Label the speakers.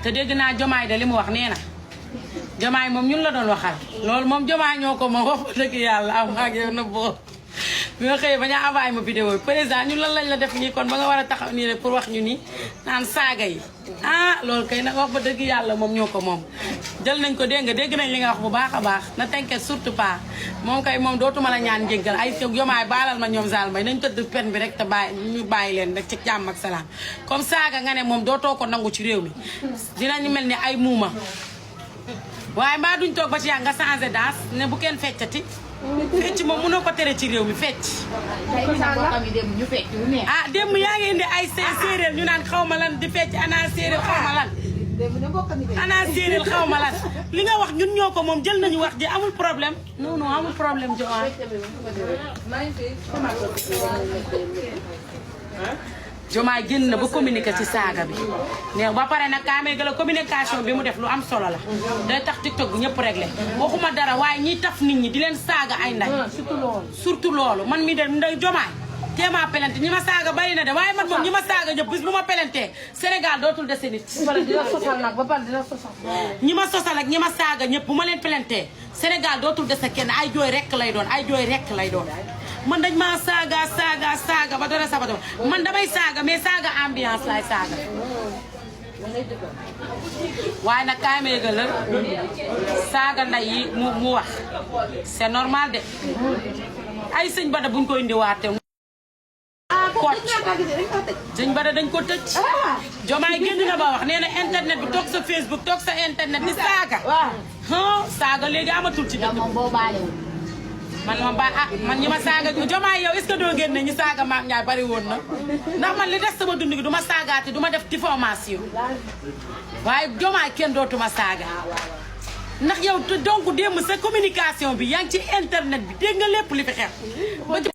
Speaker 1: te dégg naa Jomaay de li mu wax nee na Jomaay moom ñun la doon waxal loolu moom Jomaay ñoo ko moom wax dëgg yàlla am ak yow na boo bi nga xëyee ba ñu envoyé ma vidéo yi président ñun lan lañ la def nii kon ba nga war a taxaw nii rek pour wax ñu nii naan saaga yi ah loolu kay nag wax ba dëgg yàlla moom ñoo ko moom jël nañ ko dégg nañ li nga wax bu baax a baax na t'inquiète surtout pas moom kay moom dootuma la ñaan njéggal ay Jomaay baalal ma ñoom Zal Mbaye nañ tëdd pen bi rek te bàyyi ñu bàyyi leen rek ci jàmm ak salaam comme saaga nga ne moom dootoo ko nangu ci réew mi dinañu mel ni ay muuma waaye mbaa duñ toog ba ci yàgg nga changé danse ne bu kenn feccati fecc moom mënoo ko tere ci réew mi fecc ah démb yaa ngi indi ay séeréer ñu naan xaw ma lan di fecc ana séeréer xaw ma lan ana séeréer xaw ma lan li nga wax ñun ñoo ko moom jël nañu wax ji amul problème non non amul problème Jomaay génn na ba communiqué ci saaga bi ne ba pare nag kaamee ga la communication bi mu def lu am solo la day tax TikTok bi ñëpp réglé waxuma dara waaye ñiy taf nit ñi di leen saaga ay nday surtout loolu man mi de nday Jomaay téema pelante ñi ma saaga bari na de waaye man moom ñi ma saaga ñëpp bis bu ma pelantee Sénégal dootul dese nit ñi ma sosal ak ñi ma saaga ñëpp bu ma leen pelantee Sénégal dootul dese kenn ay jooy rekk lay doon ay jooy rekk lay doon man dañ maa saaga ba doon sabata man damay saaga mais saaga ambiance laay saaga waaye nag kaay ma yëgal la saaga nday yi mu wax c'est normal de ay sëñ Bada buñ ko indiwaatee kocc sëñ Bada dañ ko tëj Jomaay génn na ba wax nee na internet bi toog sa Facebook toog sa internet di saaga saaga léegi amatul ci dëkk man ma ba man ñi ma saaga Jomaay yow est-ce que doo génne ñu saaga Mame Ndiaye bari woon na ndax man li des sama dund gi du ma saagaati du ma def diffamation waaye Jomaay kenn dootuma saaga ndax yow donc démb sa communication bi yaa ngi ci internet bi dégg nga lépp li fi xew